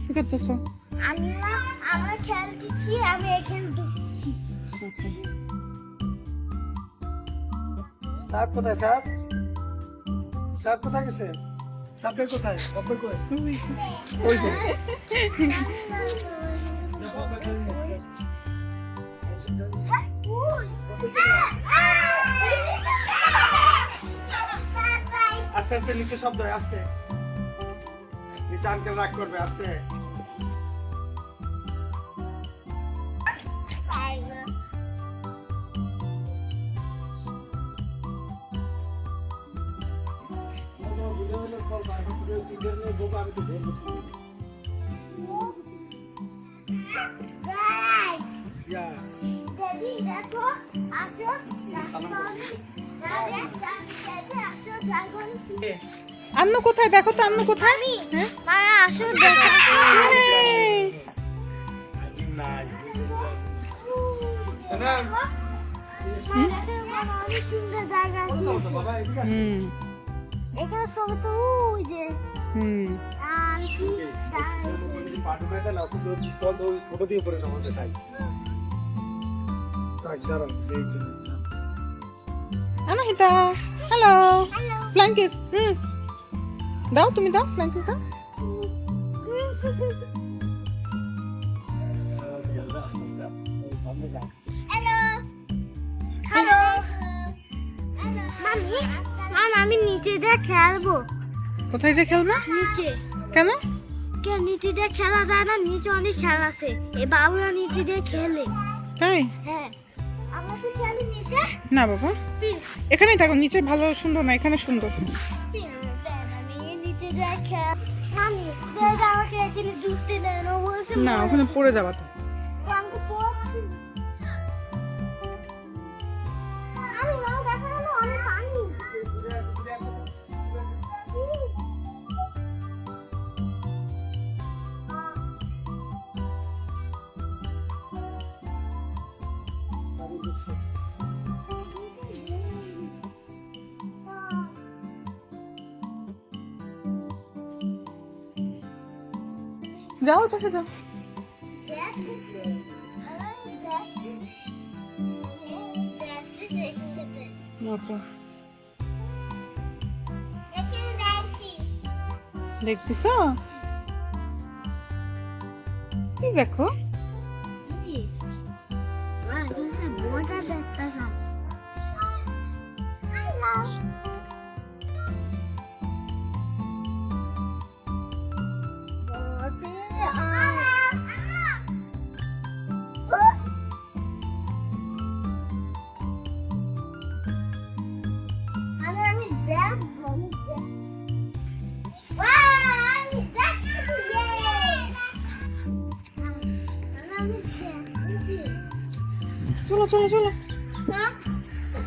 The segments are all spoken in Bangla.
কি করতেছো? আমরা খেলতেছি, আমি এখানে ঢুকছি। সাপ কোথায়? সাপ সাপ কোথায় গেছে? সাপের কোথায়? বাপের কোথায়? ওই যে আস্তে আস্তে নিচে শব্দ হয়, আস্তে নিচে আঙ্কেল রাগ করবে, আস্তে। Daddy, দেখো, আসো, আন্নু কোথায়? দেখো তো আন্নু কোথায়? হ্যাঁ? মায়া আসো, দেখো। এই, সালাম। মায়া, দেখো, মামা, অনেক সুন্দর জায়গা আছে। বাবা এদিকে আসো। হুম এখানে সব তো ওই যে হুম আন্টি পাটুকাটা না, খুব ফল ওই ফটো দিয়ে পড়ে আমাদের সাইড। তাক দাঁড়ান, এই যে। Anahita, hello, flying kiss. দাও, তুমি দাও, ফ্লাইং কিস দাও। আস্তে আস্তে সামনে যান। হ্যালো হ্যালো মামি, মামা আমি নিচে দিয়ে খেলবো। কোথায় যে খেলবে? নিচে কেন? নিচে দিয়ে খেলা যায় না, নিচে অনেক খেলা আছে, এই বাবুরা নিচে দিয়ে খেলে। তাই? হ্যাঁ, আমরা কি খেলি নিচে? না বাবা, প্লিজ এখানেই থাকো। নিচে ভালো সুন্দর না, এখানে সুন্দর। আমি নিচে দিয়ে খেল। মামি দাদা আমাকে এখানে ঢুকতে দেয় না, বলছে না, ওখানে পড়ে যাবা তো। আমাকে পড়ছি। আমি মাও দেখা গেল অনেক পানি। যাও, পাশে যাও। ওকে, দেখতেছো? কি দেখো? মজা দেখতেছিলাম। আমি দেখবো, আমি দেখছি। আমি দেখছি। চলো চলো চলো,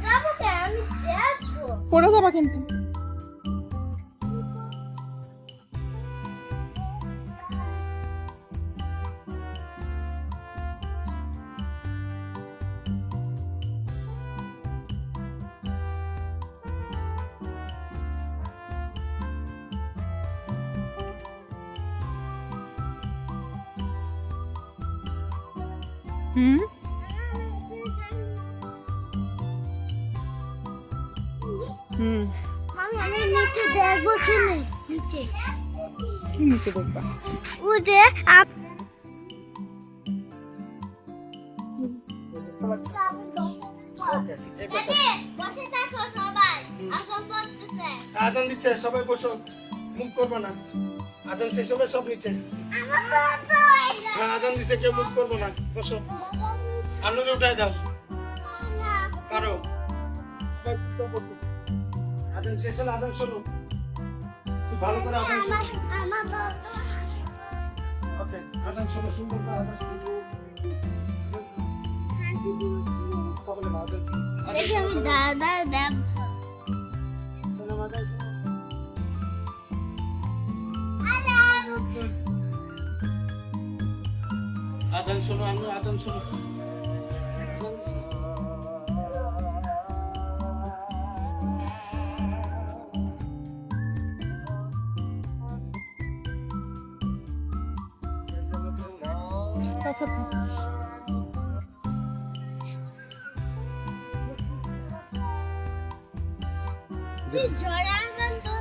যাবো কে? আমি দেখবো। পড়ে যাবা কিন্তু। হুম হুম মামি আমি নিচে দেখবো কি নেই নিচে। কি নিচে দেখবা? ও যে বসে থাকো সবাই, আজম করতেছে। আজান দিচ্ছে, সবাই বসো, মুখ করবো না। আজান শেষ হবে, সব নিচে। আমার বাবা হ্যাঁ, আজান দিচ্ছে, কেউ মুখ করবো না, বসো। আন্নুরে উঠায় দাও, কারো সবাই চুপ করো। আজান শেষ হলে আজান শোনো, খুব ভালো করে আজান শোনো। আমার বাবা ওকে, আজান শোনো, সুন্দর করে আজান শোনো। কথা বলে না, আজান শোনো। আজান দেখি আমি শোনো, দাদা দেব শোনো, আজান শোনো। আজান শোনো, আন্নু আজান শোনো। আজান দিচ্ছে। তার সাথে। জড়ান তো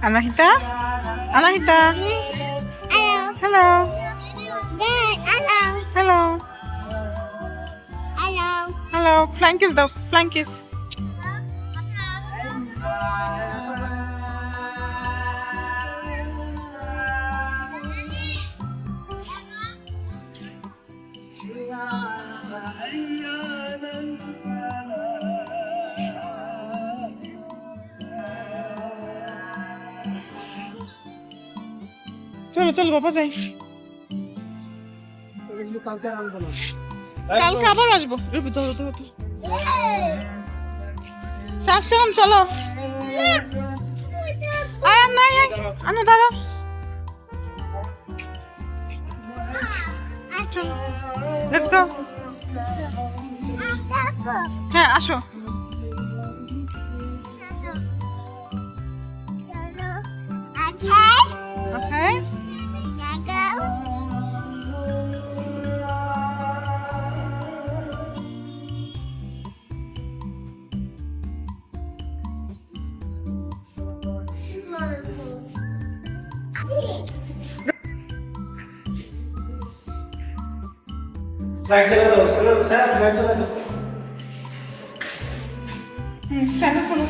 Anahita? Anahita? Hello. Hello. Dad, hello. Hello. Hello. Hello. Flying kiss daw. Flying kiss. চলো চলো বাবা যাই। এগুলো কালকে আর আনবো না। কালকে আবার আসবো। রবি ধরো ধরো ধরো। সাফ সালাম চলো। আয় নাই আনো দাঁড়াও। Let's go. হ্যাঁ আসো। Okay. ওকে। ফ্লাইট চালা দাও, স্যার ফ্লাইট চালা দাও। স্যান্ডেল খোলো।